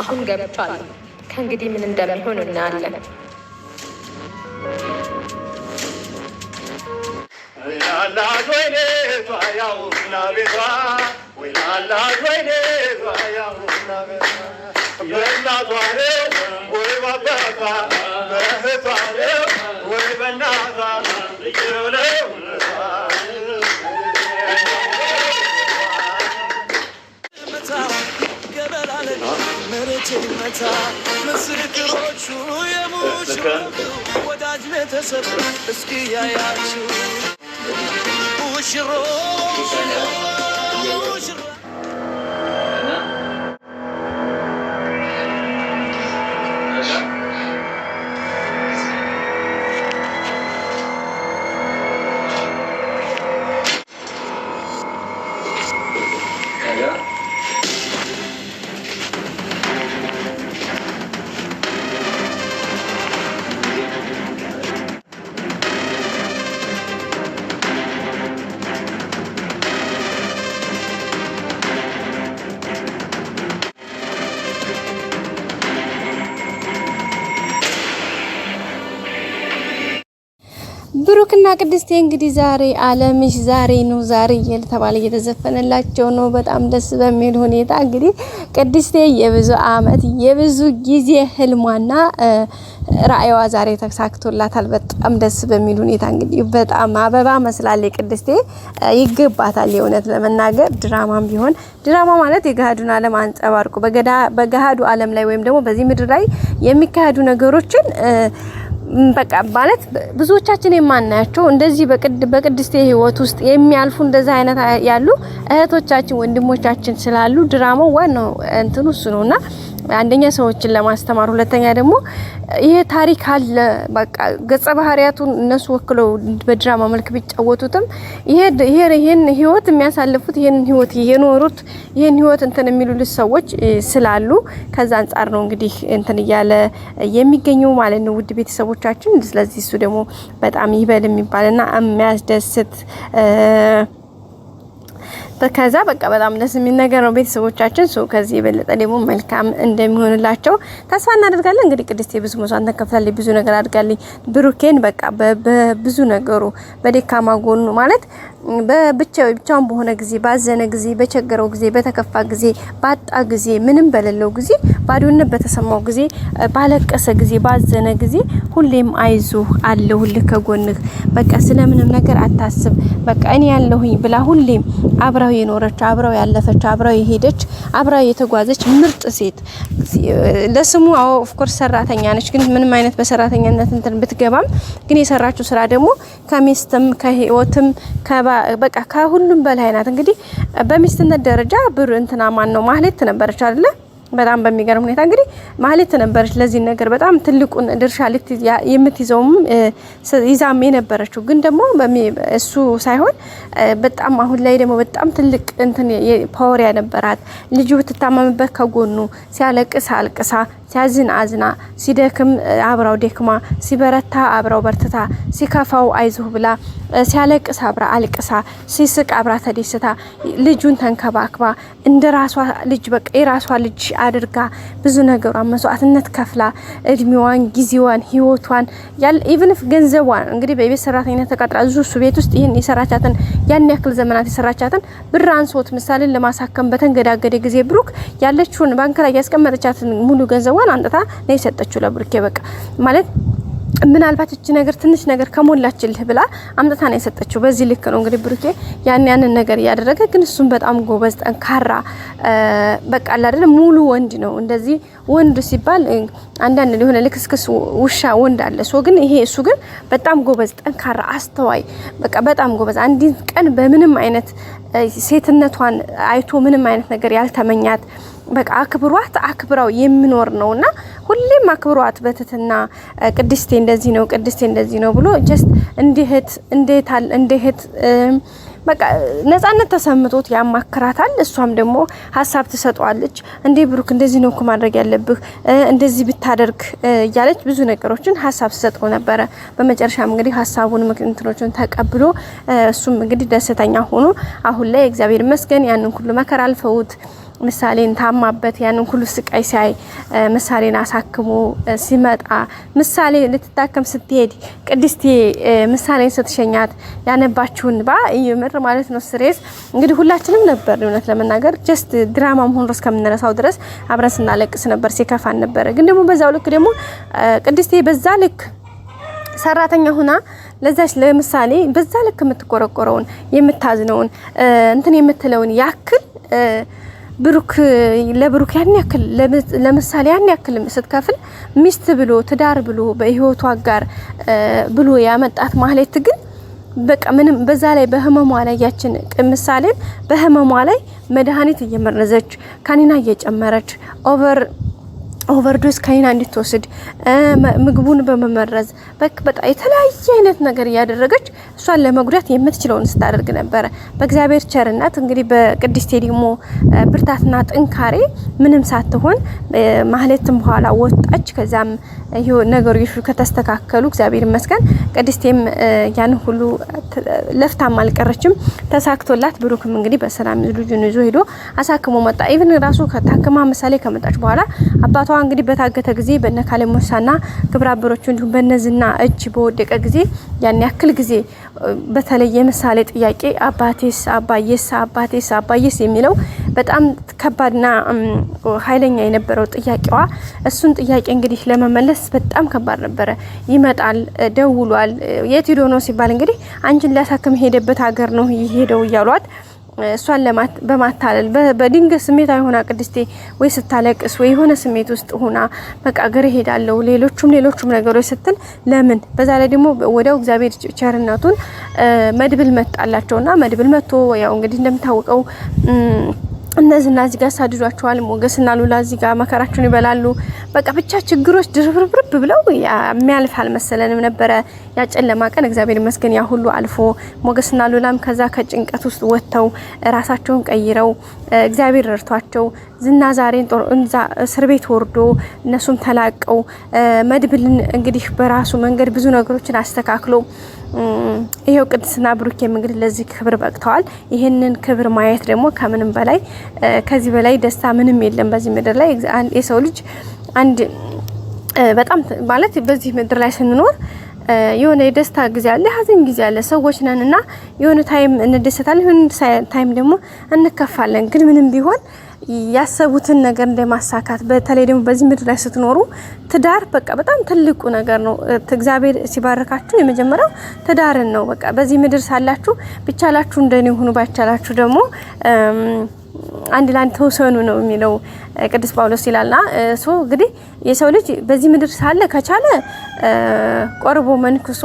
አሁን ገብቷል። ከእንግዲህ ምን እንደሚሆን እናያለን። መታ ምስክሮቹ የሙሽሮቹ ወዳጅ ቤተሰብ እስኪ ያያችሁ ሙሽሮ ብሩክና ቅድስቴ እንግዲህ ዛሬ አለምሽ ዛሬ ነው ዛሬ እየተባለ እየተዘፈነላቸው ነው። በጣም ደስ በሚል ሁኔታ እንግዲህ ቅድስቴ የብዙ አመት የብዙ ጊዜ ህልሟና ራእይዋ ዛሬ ተሳክቶላታል። በጣም ደስ በሚል ሁኔታ እንግዲህ በጣም አበባ መስላለች ቅድስቴ። ይገባታል። የእውነት ለመናገር ድራማም ቢሆን ድራማ ማለት የገሃዱን ዓለም አንጸባርቁ በገሃዱ ዓለም ላይ ወይም ደግሞ በዚህ ምድር ላይ የሚካሄዱ ነገሮችን በቃ ማለት ብዙዎቻችን የማናያቸው እንደዚህ በቅድስቴ ህይወት ውስጥ የሚያልፉ እንደዛ አይነት ያሉ እህቶቻችን ወንድሞቻችን ስላሉ ድራማው ዋናው እንትኑ እሱ ነውና አንደኛ ሰዎችን ለማስተማር፣ ሁለተኛ ደግሞ ይሄ ታሪክ አለ በቃ ገጸ ባህሪያቱን እነሱ ወክለው በድራማ መልክ ቢጫወቱትም ይሄን ህይወት የሚያሳልፉት ይሄን ህይወት የኖሩት ይሄን ህይወት እንትን የሚሉልስ ሰዎች ስላሉ ከዛ አንፃር ነው እንግዲህ እንትን እያለ የሚገኘው ማለት ነው ውድ ቤተሰቦቻችን። ስለዚህ እሱ ደግሞ በጣም ይበል የሚባልና የሚያስደስት ከዛ በቃ በጣም ደስ የሚል ነገር ነው ቤተሰቦቻችን። ከዚህ የበለጠ ደግሞ መልካም እንደሚሆንላቸው ተስፋ እናደርጋለን። እንግዲህ ቅድስቴ ብዙ መስዋዕት ተከፍላለች፣ ብዙ ነገር አድርጋለች። ብሩኬን በቃ በብዙ ነገሩ በደካማ ጎኑ ማለት ብቻውን በሆነ ጊዜ፣ ባዘነ ጊዜ፣ በቸገረው ጊዜ፣ በተከፋ ጊዜ፣ ባጣ ጊዜ፣ ምንም በሌለው ጊዜ፣ ባዶነት በተሰማው ጊዜ፣ ባለቀሰ ጊዜ፣ ባዘነ ጊዜ ሁሌም አይዞህ አለሁልህ ከጎንህ በቃ ስለምንም ነገር አታስብ በቃ እኔ ያለሁኝ ብላ ሁሌም አብራው የኖረች አብራው ያለፈች አብራው የሄደች አብራው የተጓዘች ምርጥ ሴት ለስሙ ኦፍ ኮርስ ሰራተኛ ነች። ግን ምንም አይነት በሰራተኛነት እንትን ብትገባም ግን የሰራችው ስራ ደግሞ ከሚስትም ከህይወትም በቃ ከሁሉም በላይ ናት። እንግዲህ በሚስትነት ደረጃ ብር እንትና ማን ነው ማህሌት ነበረች አይደለ? በጣም በሚገርም ሁኔታ እንግዲህ ማህሌት ነበረች ለዚህ ነገር በጣም ትልቁን ድርሻ የምትይዘውም ይዛም የነበረችው። ግን ደግሞ እሱ ሳይሆን በጣም አሁን ላይ ደግሞ በጣም ትልቅ እንትን ፓወር ያነበራት ልጁ ብትታመምበት ከጎኑ ሲያለቅስ አልቅሳ ሲያዝን አዝና ሲደክም አብራው ደክማ ሲበረታ አብራው በርትታ ሲከፋው አይዞህ ብላ ሲያለቅስ አብራ አልቅሳ ሲስቅ አብራ ተደስታ ልጁን ተንከባክባ እንደራሷ ልጅ በቃ የራሷ ልጅ አድርጋ ብዙ ነገሯን መስዋዕትነት ከፍላ እድሜዋን ጊዜዋን ህይወቷን ኢቭን ገንዘቧን እንግዲህ በቤት ሰራተኝነት ተቀጥራ እሱ ቤት ውስጥ ይሄን የሰራቻትን ያን ያክል ዘመናት የሰራቻትን ብር አንሶት ምሳሌ ለማሳከም በተንገዳገደ ጊዜ ብሩክ ያለችውን ባንክ ላይ ያስቀመጠቻትን ሙሉ ገንዘቧን አንጥታ ነው የሰጠችው ለብሩክ። በቃ ማለት ምናልባት እቺ ነገር ትንሽ ነገር ከሞላችልህ ብላ አምጥታ ነው የሰጠችው። በዚህ ልክ ነው እንግዲህ ብሩኬ ያንን ነገር ያደረገ። ግን እሱም በጣም ጎበዝ ጠንካራ በቃ አይደል ሙሉ ወንድ ነው። እንደዚህ ወንድ ሲባል አንዳንድ የሆነ ልክስክስ ውሻ ወንድ አለ ሶ ግን ይሄ እሱ ግን በጣም ጎበዝ ጠንካራ አስተዋይ በቃ በጣም ጎበዝ አንዲት ቀን በምንም አይነት ሴትነቷን አይቶ ምንም አይነት ነገር ያልተመኛት በቃ አክብራው የሚኖር ነውና ሁሌም አክብሯት በትትና ቅድስቴ እንደዚህ ነው ብሎ ጀስት እንዴት በቃ ነፃነት ተሰምቶት ያማክራታል። እሷም ደግሞ ሀሳብ ትሰጧለች። እንዴ ብሩክ እንደዚህ ነው እኮ ማድረግ ያለብህ እንደዚህ ብታደርግ እያለች ብዙ ነገሮችን ሀሳብ ትሰጠው ነበረ። በመጨረሻም እንግዲህ ሀሳቡን ምክንያቶችን ተቀብሎ እሱም እንግዲህ ደስተኛ ሆኖ አሁን ላይ እግዚአብሔር ይመስገን ያንን ሁሉ መከራ አልፈውት ምሳሌን ታማበት ያንን ሁሉ ስቃይ ሲያይ ምሳሌን አሳክሞ ሲመጣ ምሳሌ ልትታከም ስትሄድ ቅድስቴ ምሳሌን ስትሸኛት ያነባችውን ይምር ማለት ነው ስሬስ እንግዲህ ሁላችንም ነበር እውነት ለመናገር ጀስት ድራማ መሆን እስከምንረሳው ድረስ አብረን ስናለቅስ ነበር ሲከፋን ነበር። ግን ደግሞ በዛው ልክ ደግሞ ቅድስቴ በዛ ልክ ሰራተኛ ሆና ለዛች ለምሳሌ በዛ ልክ የምትቆረቆረውን የምታዝነውን እንትን የምትለውን ያክል ብሩክ ለብሩክ ያን ያክል ለምሳሌ ያን ያክል ስትከፍል ሚስት ብሎ ትዳር ብሎ በህይወቷ ጋር ብሎ ያመጣት ማለት ግን በቃ ምንም በዛ ላይ በህመሟ ላይ ያችን ምሳሌን በህመሟ ላይ መድኃኒት እየመረዘች ካኒና እየጨመረች ኦቨርዶስ ካኒና እንድትወስድ ምግቡን በመመረዝ በቃ የተለያየ አይነት ነገር ያደረገች እሷን ለመጉዳት የምትችለውን ስታደርግ ነበር። በእግዚአብሔር ቸርነት እንግዲህ በቅድስቴ ደግሞ ብርታትና ጥንካሬ ምንም ሳትሆን ማህሌትም በኋላ ወጣች። ከዛም ነገሮች ከተስተካከሉ እግዚአብሔር ይመስገን ቅድስቴም ያን ሁሉ ለፍታም አልቀረችም ተሳክቶላት ብሩክም እንግዲህ በሰላም ልጁን ይዞ ሄዶ አሳክሞ መጣ። ኢቭን ራሱ ከታከማ ምሳሌ ከመጣች በኋላ አባቷ እንግዲህ በታገተ ጊዜ በነካለ ሞሳና ግብራበሮቹ እንዲሁም በነዝና እጅ በወደቀ ጊዜ ያን ያክል ጊዜ በተለየ ምሳሌ ጥያቄ አባዬስ የሚለው በጣም ከባድና ኃይለኛ የነበረው ጥያቄዋ እሱን ጥያቄ እንግዲህ ለመመለስ በጣም ከባድ ነበረ። ይመጣል ደውሏል የት ሄዶ ነው ሲባል እንግዲህ አንቺን ሊያሳክም ሄደበት ሀገር ነው ይሄደው እያሏት እሷን በማታለል በድንገት ስሜት አይሆና ቅድስቴ ወይ ስታለቅስ ወይ የሆነ ስሜት ውስጥ ሆና በቃ ገር ሄዳለው ሌሎችም ነገሮች ስትል ለምን በዛ ላይ ደግሞ ወዲያው እግዚአብሔር ቸርነቱን መድብል መጣላቸውና መድብል መጥቶ ያው እንግዲህ እንደምታውቀው እነዚህና እዚህ ጋር ሳድዷቸዋል። ሞገስና ሉላ እዚህ ጋር መከራቸውን ይበላሉ። በቃ ብቻ ችግሮች ድርብርብ ብለው የሚያልፍ አልመሰለንም ነበረ ያጨለማ ቀን። እግዚአብሔር ይመስገን ያ ሁሉ አልፎ ሞገስና ሉላም ከዛ ከጭንቀት ውስጥ ወጥተው ራሳቸውን ቀይረው እግዚአብሔር ረድቷቸው ዝና ዛሬን እስር ቤት ወርዶ እነሱም ተላቀው መድብልን እንግዲህ በራሱ መንገድ ብዙ ነገሮችን አስተካክሎ ይሄው ቅድስና ብሩኬም እንግዲህ ለዚህ ክብር በቅተዋል። ይሄንን ክብር ማየት ደግሞ ከምንም በላይ ከዚህ በላይ ደስታ ምንም የለም በዚህ ምድር ላይ። የሰው ልጅ አንድ በጣም ማለት በዚህ ምድር ላይ ስንኖር የሆነ የደስታ ጊዜ አለ፣ ሀዘን ጊዜ አለ። ሰዎች ነንና የሆነ ታይም እንደሰታለን፣ የሆነ ታይም ደግሞ እንከፋለን። ግን ምንም ቢሆን ያሰቡትን ነገር እንደማሳካት በተለይ ደግሞ በዚህ ምድር ላይ ስትኖሩ ትዳር በቃ በጣም ትልቁ ነገር ነው። እግዚአብሔር ሲባርካችሁ የመጀመሪያው ትዳርን ነው። በቃ በዚህ ምድር ሳላችሁ ቢቻላችሁ እንደኔ ሆኑ ባይቻላችሁ ደግሞ አንድ ላንድ ተወሰኑ ነው የሚለው ቅዱስ ጳውሎስ ይላልና እንግዲህ የሰው ልጅ በዚህ ምድር ሳለ ከቻለ ቆርቦ መንክሶ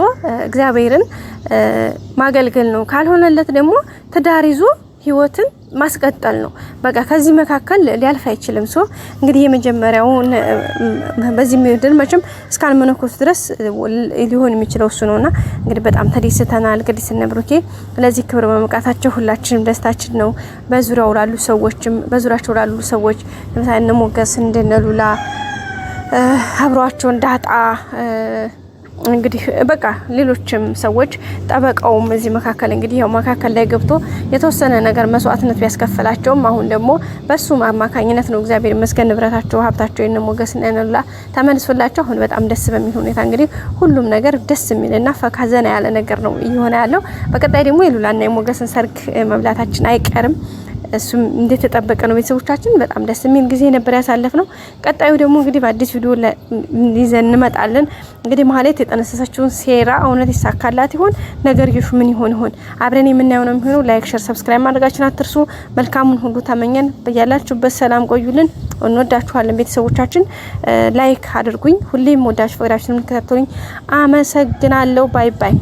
እግዚአብሔርን ማገልገል ነው። ካልሆነለት ደግሞ ትዳር ይዞ ህይወትን ማስቀጠል ነው። በቃ ከዚህ መካከል ሊያልፍ አይችልም። እንግዲህ የመጀመሪያው በዚህ ምድር መቼም እስካልመነኮስ ድረስ ሊሆን የሚችለው እሱ ነውና እንግዲህ በጣም ተደስተናል። ቅድስና ብሩኬ ለዚህ ክብር በመብቃታቸው ሁላችንም ደስታችን ነው። በዙሪያው ላሉ ሰዎች ለምሳሌ ሞገስ እንደነሉላ አብሯቸው እንዳጣ እንግዲህ በቃ ሌሎችም ሰዎች ጠበቃውም እዚህ መካከል እንግዲህ ያው መካከል ላይ ገብቶ የተወሰነ ነገር መስዋዕትነት ቢያስከፍላቸውም አሁን ደግሞ በሱ አማካኝነት ነው እግዚአብሔር ይመስገን ንብረታቸው ሀብታቸው የነሞገስና የነሉላ ተመልሶላቸው አሁን በጣም ደስ በሚል ሁኔታ እንግዲህ ሁሉም ነገር ደስ የሚልና ፈካዘና ያለ ነገር ነው እየሆነ ያለው። በቀጣይ ደግሞ የሉላና የሞገስን ሰርግ መብላታችን አይቀርም። እሱም እንደተጠበቀ ነው። ቤተሰቦቻችን በጣም ደስ የሚል ጊዜ ነበር ያሳለፍነው። ቀጣዩ ደግሞ እንግዲህ በአዲስ ቪዲዮ ይዘን እንመጣለን። እንግዲህ ማለት የጠነሰሰችውን ሴራ እውነት ይሳካላት ይሆን? ነገርየሹ ምን ይሆን አብረን የምናየው ነው የሚሆነው። ላይክ፣ ሼር፣ ሰብስክራይብ ማድረጋችሁን አትርሱ። መልካሙን ሁሉ ተመኘን። በያላችሁበት ሰላም ቆዩልን። እንወዳችኋለን ቤተሰቦቻችን። ላይክ አድርጉኝ። ሁሌም ወዳችሁ ፈቅዳችሁ የምትከታተሉኝ አመሰግናለሁ። ባይ ባይ።